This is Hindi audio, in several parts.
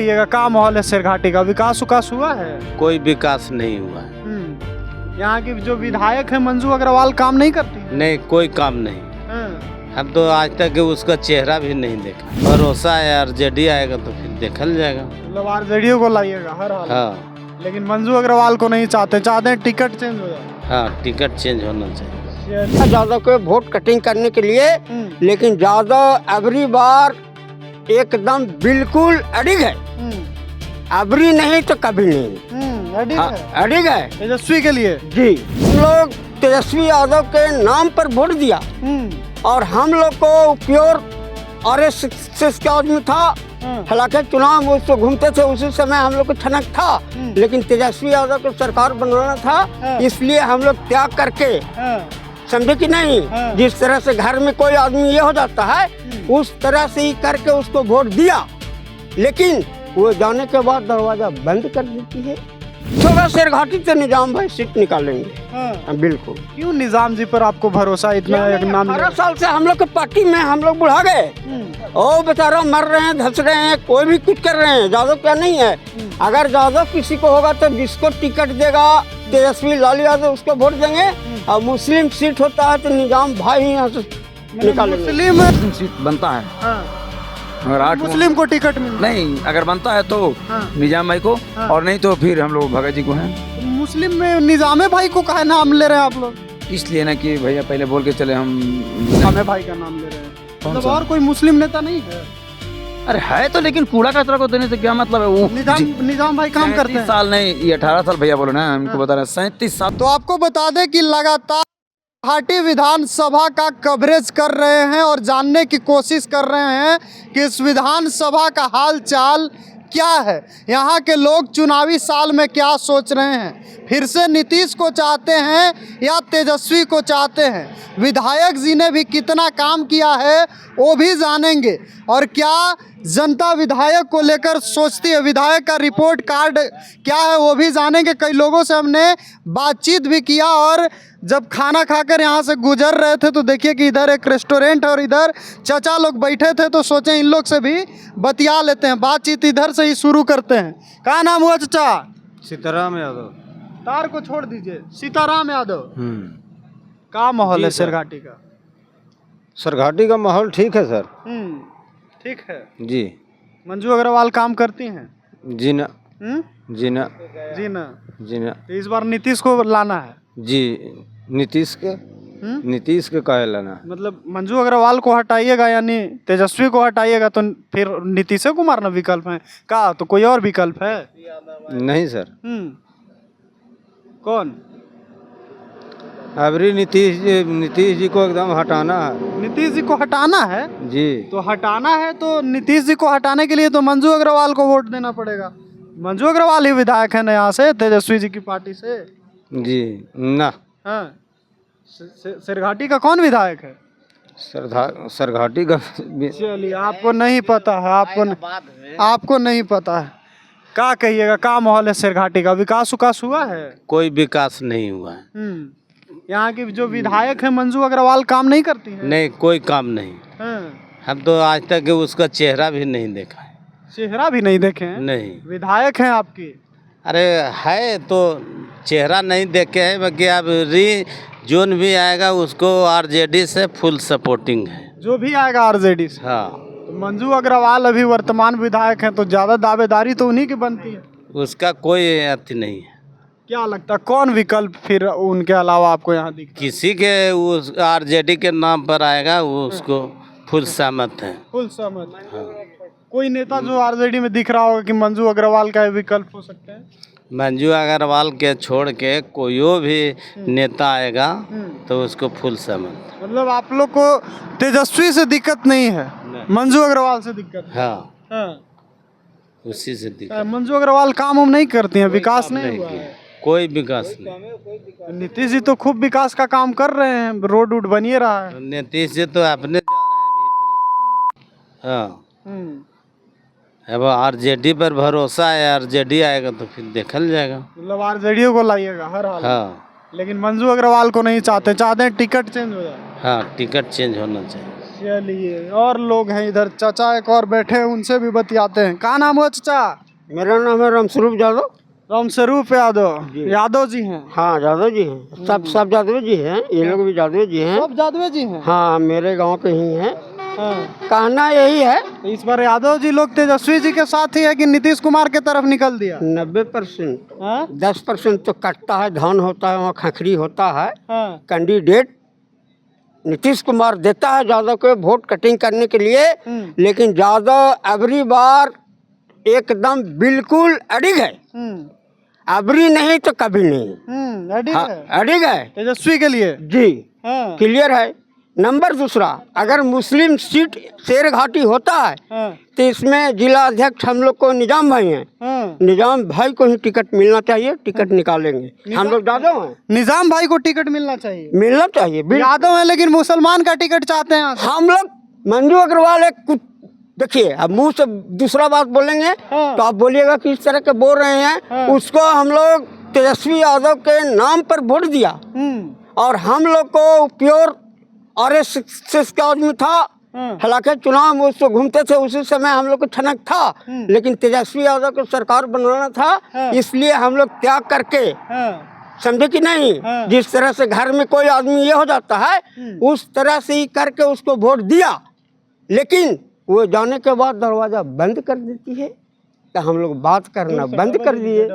कहिएगा, क्या माहौल है सिरघाटी का? विकास उकास हुआ है? कोई विकास नहीं हुआ है। यहाँ की जो विधायक है मंजू अग्रवाल काम नहीं करती? नहीं, कोई काम नहीं। हम तो आज तक उसका चेहरा भी नहीं देखा। भरोसा है आरजेडी आएगा तो फिर देखल जाएगा। मतलब आरजेडी को लाइएगा हर हाल? हाँ। लेकिन मंजू अग्रवाल को नहीं चाहते हैं टिकट चेंज हो जाए? हाँ, टिकट चेंज होना चाहिए। यादव को वोट कटिंग करने के लिए, लेकिन यादव अबरी बार एकदम बिल्कुल अड़िग है। अबरी नहीं तो कभी नहीं। अड़िग है तेजस्वी के लिए। जी, हम लोग तेजस्वी यादव के नाम पर वोट दिया और हम लोग को प्योर आरएसएस का आदमी था। हालांकि चुनाव उससे घूमते थे, उसी समय हम लोग को ठनक था, लेकिन तेजस्वी यादव को सरकार बनाना था, इसलिए हम लोग त्याग करके, समझे कि नहीं, जिस तरह से घर में कोई आदमी ये हो जाता है उस तरह से ही करके उसको वोट दिया। लेकिन वो जाने के बाद दरवाजा बंद कर देती है। थोड़ा सिरघाटी से निजाम भाई सीट निकालेंगे। बिल्कुल। क्यों निजाम जी पर आपको भरोसा इतना? 18 साल से हम लोग के पार्टी में हम लोग बुढ़ा गए, ओ बेचारा मर रहे हैं, धस रहे हैं, कोई भी कुछ कर रहे हैं। यादव क्या नहीं है? अगर यादव किसी को होगा तो जिसको टिकट देगा तेजस्वी लाल यादव उसको वोट देंगे, और मुस्लिम सीट होता है तो निजाम भाई यहाँ से निकालेंगे। मुस्लिम सीट बनता है अगर 8 मुस्लिम को टिकट नहीं, अगर बनता है तो निजाम भाई को, और नहीं तो फिर हम लोग भगत जी को हैं। मुस्लिम में निजामे भाई को कहा नाम ले रहे हैं आप लोग? इसलिए ना कि भैया पहले बोल के चले हम निजामे भाई का नाम ले रहे हैं। मतलब और कोई मुस्लिम नेता नहीं है? अरे है तो, लेकिन कूड़ा कचरा को देने से क्या मतलब है? वो निजाम भाई काम करते हैं। साल नहीं, ये 18 साल भैया बोलो ना, हमको बता रहे हैं 37 साल। तो आपको बता दें कि लगातार गुवाहाटी विधानसभा का कवरेज कर रहे हैं और जानने की कोशिश कर रहे हैं कि इस विधानसभा का हाल चाल क्या है, यहाँ के लोग चुनावी साल में क्या सोच रहे हैं, फिर से नीतीश को चाहते हैं या तेजस्वी को चाहते हैं, विधायक जी ने भी कितना काम किया है वो भी जानेंगे, और क्या जनता विधायक को लेकर सोचती है, विधायक का रिपोर्ट कार्ड क्या है वो भी जानेंगे। कई लोगों से हमने बातचीत भी किया, और जब खाना खाकर यहाँ से गुजर रहे थे तो देखिए कि इधर एक रेस्टोरेंट है और इधर चाचा लोग बैठे थे, तो सोचे इन लोग से भी बतिया लेते हैं, बातचीत इधर से ही शुरू करते हैं। क्या नाम हुआ चाचा? सीताराम यादव। तार को छोड़ दीजिए, सीताराम यादव। क्या माहौल है सिरघाटी का? सिरघाटी का माहौल ठीक है सर। ठीक है जी। मंजू अग्रवाल काम करती हैं? जी ना। जी ना। जी ना। जी ना। तो इस बार नीतीश को लाना है? जी, नीतीश के काहे लाना? मतलब मंजू अग्रवाल को हटाइएगा यानी तेजस्वी को हटाइएगा तो फिर नीतीश कुमार ना विकल्प है का? तो कोई और विकल्प है? नहीं सर। कौन? अबरी नीतीश जी को एकदम हटाना है। नीतीश जी को हटाना है? जी। तो हटाना है तो नीतीश जी को हटाने के लिए तो मंजू अग्रवाल को वोट देना पड़ेगा। मंजू अग्रवाल ही विधायक है ना यहाँ से, तेजस्वी जी की पार्टी से। जी ना। हाँ, सिरघाटी का कौन विधायक है? सिरघाटी का। चलिए, आपको नहीं पता है, आपको नहीं पता है। क्या कहिएगा, क्या माहौल है सिरघाटी का? विकास उकास हुआ है? कोई विकास नहीं हुआ है। यहाँ की जो विधायक है मंजू अग्रवाल काम नहीं करती है? नहीं, कोई काम नहीं। हम तो आज तक उसका चेहरा भी नहीं देखा है। चेहरा भी नहीं देखे हैं? नहीं। विधायक हैं आपकी? अरे है तो चेहरा नहीं देखे हैं, बाकी अब जोन भी आएगा उसको आरजेडी से फुल सपोर्टिंग है। जो भी आएगा आरजेडी से? हाँ। तो मंजू अग्रवाल अभी वर्तमान विधायक हैं तो ज़्यादा दावेदारी तो उन्हीं की बनती है। उसका कोई अति नहीं है। क्या लगता है कौन विकल्प फिर उनके अलावा आपको यहाँ दिखता है? किसी के उस आरजेडी के नाम पर आएगा वो उसको फुल सहमत है। फुल सहमत। हाँ। कोई नेता जो आरजेडी में दिख रहा होगा कि मंजू अग्रवाल का विकल्प हो सकते हैं? मंजू अग्रवाल के छोड़ के कोई भी नेता आएगा तो उसको फुल सहमत। मतलब आप लोग को तेजस्वी से दिक्कत नहीं है, मंजू अग्रवाल से दिक्कत है? हाँ। उसी से दिक्कत। मंजू अग्रवाल काम हम नहीं करती हैं, विकास नहीं हुआ है? कोई विकास नहीं। नीतीश जी तो खूब विकास का काम कर रहे हैं, रोड वोड बनिए रहा है। नीतीश जी तो अपने जा रहे हैं भीतर। अब आरजेडी पर भरोसा है, आरजेडी आएगा तो फिर देखल जाएगा। मतलब आरजेडी को लाइएगा हर हाल? हाँ। लेकिन मंजू अग्रवाल को नहीं चाहते हैं टिकट चेंज हो जाए? हाँ, टिकट चेंज होना चाहिए। चलिए, और लोग हैं इधर, चाचा एक और बैठे हैं, उनसे भी बतियाते हैं। क्या नाम हुआ चाचा? मेरा नाम है रामस्वरूप यादव। रामस्वरूप यादव, यादव जी हैं? हाँ यादव जी हैं, सब यादव जी हैं, ये लोग भी यादव जी हैं। सब यादव जी हैं? हाँ मेरे गांव के ही हैं। हाँ। कहना यही है, इस बार यादव जी लोग तेजस्वी जी के साथ ही है कि नीतीश कुमार के तरफ निकल दिया? 90%। हाँ? 10% तो कटता है, धान होता है, वहाँ खखरी होता है। हाँ। कैंडिडेट नीतीश कुमार देता है यादव को वोट कटिंग करने के लिए, लेकिन यादव अबरी बार एकदम बिल्कुल अडिग है। अबरी नहीं तो कभी नहीं। अडिग है तेजस्वी के लिए जी। हाँ। क्लियर है। नंबर दूसरा, अगर मुस्लिम सीट शेरघाटी होता है तो इसमें जिला अध्यक्ष हम लोग को निजाम भाई हैं। निजाम भाई को ही टिकट मिलना चाहिए, टिकट निकालेंगे। हम लोग यादव हैं, निजाम भाई को टिकट मिलना चाहिए। मिलना चाहिए। यादव है लेकिन मुसलमान का टिकट चाहते हैं। हम लोग मंजू अग्रवाल एक कुछ देखिए, अब मुंह से दूसरा बात बोलेंगे तो आप बोलिएगा कि इस तरह के बोल रहे हैं। उसको हम लोग तेजस्वी यादव के नाम पर वोट दिया, और हम लोग को प्योर RSS का आदमी था। हालांकि चुनाव में उसको घूमते थे, उसी समय हम लोग को ठनक था, लेकिन तेजस्वी यादव को सरकार बनाना था, इसलिए हम लोग त्याग करके, समझे कि नहीं, जिस तरह से घर में कोई आदमी ये हो जाता है उस तरह से ही करके उसको वोट दिया। लेकिन वो जाने के बाद दरवाजा बंद कर देती है, तो हम लोग बात करना बंद कर दिए।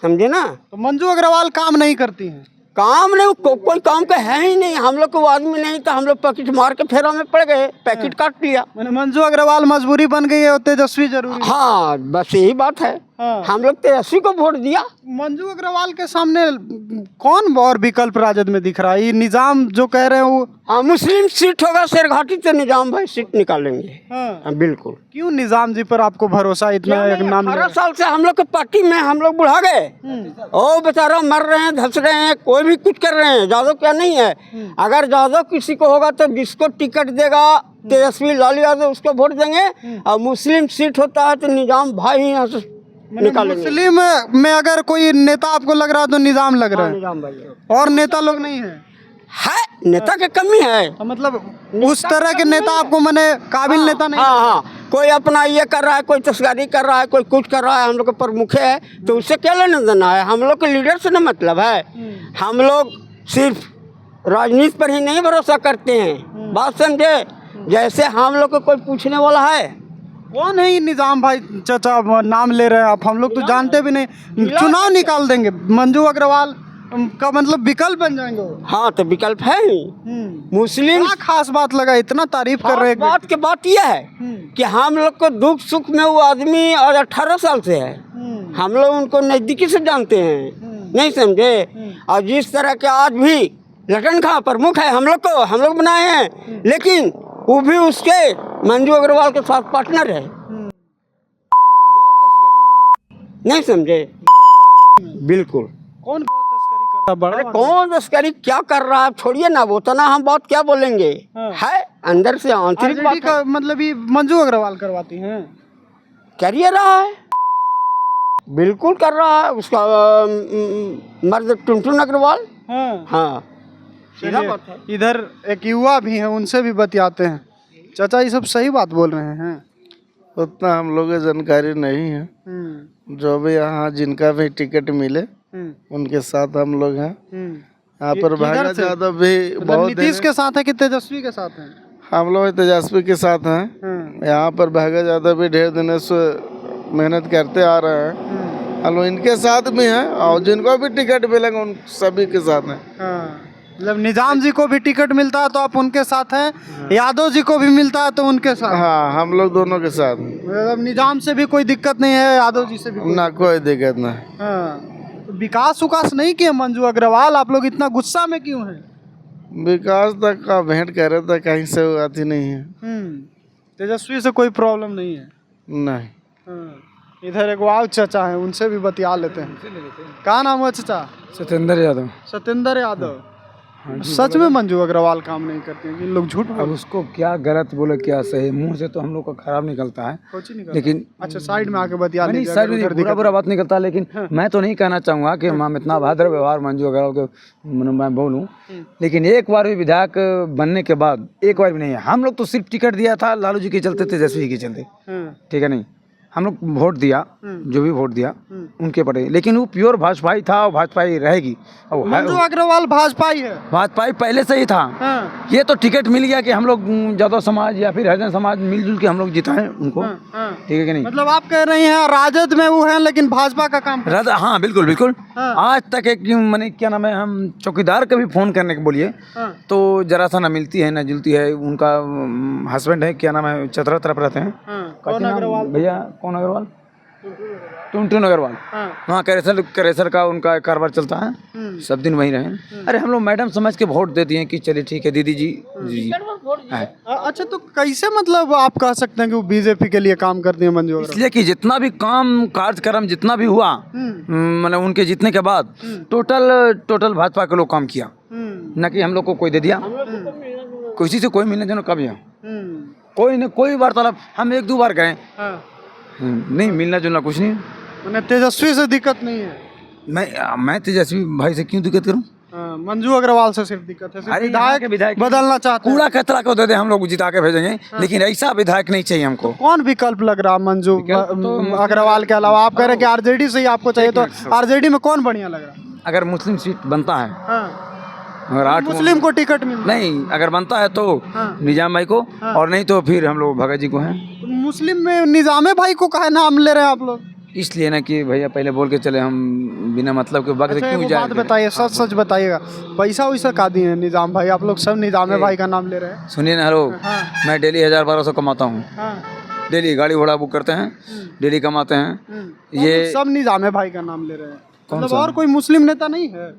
समझे ना? तो मंजू अग्रवाल काम नहीं करती हैं? काम नहीं, कोई काम का है ही नहीं। हम लोग को आदमी नहीं तो हम लोग पैकेट मार के फेरा में पड़ गए, पैकेट काट लिया। मैंने मंजू अग्रवाल मजबूरी बन गई है और तेजस्वी जरूरी। हाँ बस यही बात है। हम लोग तेजस्वी को वोट दिया। मंजू अग्रवाल के सामने कौन और विकल्प राजद में दिख रहा है? ये निजाम जो कह रहे हैं वो, हाँ मुस्लिम सीट होगा शेरघाटी तो निजाम भाई सीट निकालेंगे। हाँ, बिल्कुल। क्यों निजाम जी पर आपको भरोसा इतना? एक नाम 18 साल से हम लोग के पार्टी में हम लोग बुढ़ा गए, ओ बेचारा मर रहे हैं, धस रहे हैं, कोई भी कुछ कर रहे हैं। यादव क्या नहीं है, अगर यादव किसी को होगा तो जिसको टिकट देगा तेजस्वी लालू यादव उसको वोट देंगे, और मुस्लिम सीट होता है तो निजाम भाई यहाँ से निकालेंगे। मुस्लिम में अगर कोई नेता आपको लग रहा है तो निजाम लग रहा है? निजाम भाई और नेता लोग नहीं है? नेता की कमी है। मतलब उस तरह के नेता आपको मैंने काबिल नेता नहीं? हाँ, कोई अपना ये कर रहा है, कोई तस्करी कर रहा है, कोई कुछ कर रहा है, हम लोग के प्रमुख है तो उससे क्या लेना देना है? हम लोग के लीडर से ना मतलब है। हम लोग सिर्फ राजनीति पर ही नहीं भरोसा करते हैं, बात समझे। जैसे हम लोग को कोई पूछने वाला है, कौन है ये निजाम भाई? चाचा नाम ले रहे हैं आप, हम लोग तो जानते भी नहीं। चुनाव निकाल देंगे, मंजू अग्रवाल का मतलब विकल्प बन जाएंगे वो। हाँ तो विकल्प है ही। मुस्लिम क्या खास बात लगा, इतना तारीफ कर रहे हैं? बात की बात यह है कि हम लोग को दुख सुख में वो आदमी और 18 साल से है, हम लोग उनको नजदीकी से जानते हैं, नहीं समझे। और जिस तरह के आज भी लटन खां प्रमुख है, हम लोग बनाए हैं, लेकिन वो भी उसके मंजू अग्रवाल के साथ पार्टनर है, नहीं समझे। बिल्कुल। कौन तस्करी कर रहा? बड़ा कौन तस्करी क्या कर रहा है छोड़िए ना, वो तो ना हम बात क्या बोलेंगे। है अंदर से आंतरिक बात का मतलब ये मंजू अग्रवाल करवाती हैं? कर रहा है, बिल्कुल कर रहा है। उसका मर्द टुनटुन अग्रवाल। हाँ सीधा बात है। इधर एक युवा भी हैं, उनसे भी बतियाते हैं। चाचा ये सब सही बात बोल रहे हैं? उतना हम लोग को जानकारी नहीं है। जो भी यहाँ जिनका भी टिकट मिले उनके साथ हम लोग हैं। यहाँ पर भागा यादव भी बहुत नीतीश के साथ है कि तेजस्वी के साथ है? हम लोग तेजस्वी के साथ हैं। यहाँ पर भागा यादव भी ढेर दिनों से मेहनत करते आ रहे हैं, हम लोग इनके साथ भी हैं, और जिनको भी टिकट मिलेगा उन सभी के साथ हैं। मतलब निजाम जी को भी टिकट मिलता है तो आप उनके साथ हैं, यादव जी को भी मिलता है तो उनके साथ? हाँ हम लोग दोनों के साथ। मतलब निजाम से भी कोई दिक्कत नहीं है, यादव जी से भी ना कोई दिक्कत नहीं। विकास उकास नहीं किया मंजू अग्रवाल, आप लोग इतना गुस्सा में क्यों हैं? विकास तक का भेंट कर रहे थे, कहीं से आती नहीं है। तेजस्वी से कोई प्रॉब्लम नहीं है? नहीं। इधर एक वाव चाचा है, उनसे भी बतिया लेते हैं। क्या नाम है चाचा? सत्येंद्र यादव। सत्येंद्र यादव। सच में मंजू अग्रवाल काम नहीं करती हैं कि लोग झूठ अब बोल उसको क्या गलत बोले क्या सही, मुंह से तो हम लोग का खराब निकलता है, कुछ नहीं करती। लेकिन अच्छा साइड में आके बतिया नहीं लीजिए, सर अगर नहीं उधर बुरा दिक्कत बुरा बात नहीं करता, लेकिन मैं तो नहीं कहना चाहूँगा कि हम इतना भद्र व्यवहार मंजू अग्रवाल के मैं बोलूँ, लेकिन एक बार भी विधायक बनने के बाद एक बार भी नहीं है। हम लोग तो सिर्फ टिकट दिया था लालू जी के चलते, तेजस्वी जी के चलते, ठीक है नहीं, हम लोग वोट दिया, जो भी वोट दिया उनके पड़े, लेकिन वो प्योर भाजपाई था और भाजपाई रहेगी। और मंजू अग्रवाल भाजपाई है। भाजपाई पहले से ही था। हाँ, ये तो टिकट मिल गया कि हम लोग यादव समाज या फिर हरिजन समाज मिलजुल के हम लोग जिताएं उनको, हाँ। ठीक है कि नहीं। मतलब आप कह रही हैं राजद में वो हैं लेकिन भाजपा का काम हाँ बिल्कुल बिल्कुल। हाँ। आज तक एक मैंने क्या नाम है, हम चौकीदार का भी फोन करने के बोलिए हाँ। तो जरा सा ना मिलती है ना जुलती है। उनका हस्बैंड है, क्या नाम है, चतरा तरफ रहते हैं। कौन अग्रवाल? भैया कौन अग्रवाल? टुनटुन अग्रवाल। वहाँ करेसर का उनका कारोबार चलता है, सब दिन वहीं रहे। अरे हम लोग मैडम समझ के वोट देती हैं कि चलिए ठीक है दीदी जी है। अच्छा तो कैसे मतलब आप कह सकते हैं कि वो बीजेपी के लिए काम करती है मंजू अग्रवाल? इसलिए कि जितना भी काम कार्यक्रम जितना भी हुआ, मतलब उनके जीतने के बाद टोटल भाजपा के लोग काम किया, न कि हम लोग को कोई दे दिया। किसी से कोई मिलने जाना कब यहाँ कोई न कोई वार्तालाप, हम एक दो बार गए, नहीं मिलना जुलना कुछ नहीं। मैंने तेजस्वी से दिक्कत नहीं है। मैं तेजस्वी भाई से क्यों दिक्कत करूं? मंजू अग्रवाल से सिर्फ दिक्कत है, सिर्फ अरे यहाँ के विधायक बदलना चाहते हैं। कूड़ा कचरा को दे दे, हम लोग जिता के भेजेंगे, लेकिन ऐसा विधायक नहीं चाहिए हमको। कौन विकल्प लग रहा है मंजू अग्रवाल के अलावा? आप कह रहे हैं कि आरजेडी से ही आपको चाहिए, तो आरजेडी में कौन बढ़िया लग रहा है? अगर मुस्लिम सीट बनता है, अगर 8 मुस्लिम को टिकट मिल नहीं, अगर बनता है तो निजाम भाई को, और नहीं तो फिर हम लोग भगत जी को हैं। मुस्लिम में निजामे भाई को काहे नाम ले रहे हैं आप लोग? इसलिए ना कि भैया पहले बोल के चले, हम बिना मतलब के वक्त क्यों जाए। बात बताइए, सच सच बताइएगा, पैसा वैसा का दिए हैं निजाम भाई? आप लोग सब निजामे भाई का नाम ले रहे हैं। सुनिए ना, हेलो, मैं डेली 1000-1200 कमाता हूँ, डेली गाड़ी घोड़ा बुक करते हैं, डेली कमाते हैं, ये सब निजामे भाई का नाम ले रहे हैं। मतलब और कोई मुस्लिम नेता नहीं है?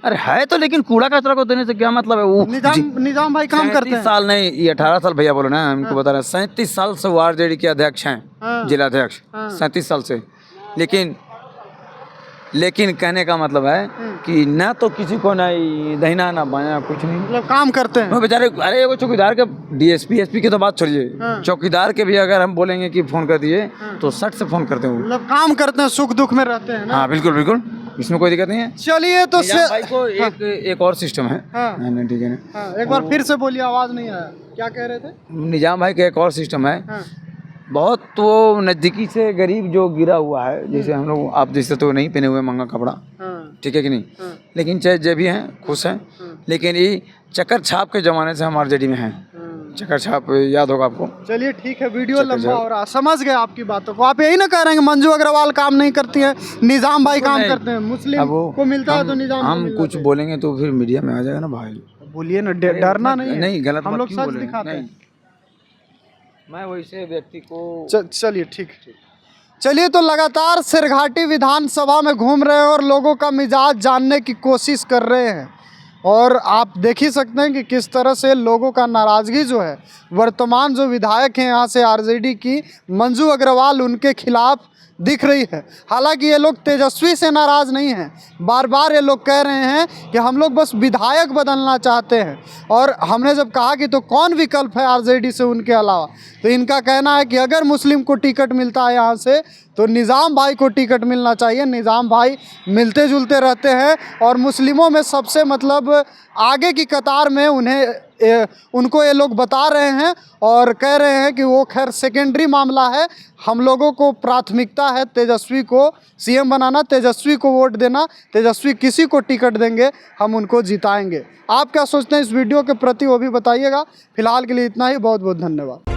अरे है तो, लेकिन कूड़ा कचरा को देने से क्या मतलब है? वो निजाम भाई काम करते हैं। 37 साल नहीं, ये 18 साल भैया बोलो ना, हमको बता रहे हैं 37 साल से वो आरजेडी के अध्यक्ष हैं, जिला अध्यक्ष 37 साल से। लेकिन कहने का मतलब है कि ना तो किसी को ना दहिना ना बाया, कुछ नहीं, मतलब काम करते हैं वो बेचारे। अरे वो चौकीदार के डीएसपी एसपी की तो बात छोड़िए, चौकीदार के भी अगर हम बोलेंगे कि फोन कर दिए तो 60 से फोन करते हैं। मतलब काम करते हैं, सुख दुख में रहते हैं ना? हाँ बिल्कुल बिल्कुल, इसमें कोई दिक्कत नहीं है। चलिए तो भाई को एक और सिस्टम है, ठीक है ना, एक बार फिर से बोलिए, आवाज नहीं आया, क्या कह रहे थे? निजाम भाई का एक और सिस्टम है, बहुत वो नज़दीकी से गरीब जो गिरा हुआ है, जैसे हम लोग आप जैसे तो नहीं पहने हुए महंगा कपड़ा, ठीक है कि नहीं, लेकिन चाहे जो भी हैं खुश हैं, लेकिन ये चक्कर छाप के ज़माने से हम आरजेडी में हैं। चक्कर छाप याद होगा आपको। चलिए ठीक है, वीडियो लंबा हो रहा, समझ गए आपकी बातों को। आप यही ना कह रहे हैं कि मंजू अग्रवाल काम नहीं करती है, निजाम भाई काम करते हैं, मुस्लिम को मिलता है तो निजाम हम कुछ बोलेंगे तो फिर मीडिया में आ जाएगा ना भाई। बोलिए ना, डरना नहीं है। नहीं, गलत हम बात लोग क्यों सच बोले? दिखाते हैं। मैं वैसे व्यक्ति को चलिए ठीक है। चलिए तो लगातार सिरघाटी विधानसभा में घूम रहे हैं और लोगों का मिजाज जानने की कोशिश कर रहे हैं, और आप देख ही सकते हैं कि किस तरह से लोगों का नाराज़गी जो है, वर्तमान जो विधायक हैं यहाँ से आरजेडी की मंजू अग्रवाल, उनके खिलाफ दिख रही है। हालांकि ये लोग तेजस्वी से नाराज़ नहीं हैं, बार बार ये लोग कह रहे हैं कि हम लोग बस विधायक बदलना चाहते हैं। और हमने जब कहा कि तो कौन विकल्प है आरजेडी से उनके अलावा, तो इनका कहना है कि अगर मुस्लिम को टिकट मिलता है यहाँ से तो निज़ाम भाई को टिकट मिलना चाहिए। निज़ाम भाई मिलते जुलते रहते हैं और मुस्लिमों में सबसे मतलब आगे की कतार में उनको ये लोग बता रहे हैं और कह रहे हैं कि वो खैर सेकेंडरी मामला है, हम लोगों को प्राथमिकता है तेजस्वी को सीएम बनाना, तेजस्वी को वोट देना, तेजस्वी किसी को टिकट देंगे हम उनको जिताएंगे। आप क्या सोचते हैं इस वीडियो के प्रति वो भी बताइएगा। फिलहाल के लिए इतना ही, बहुत बहुत धन्यवाद।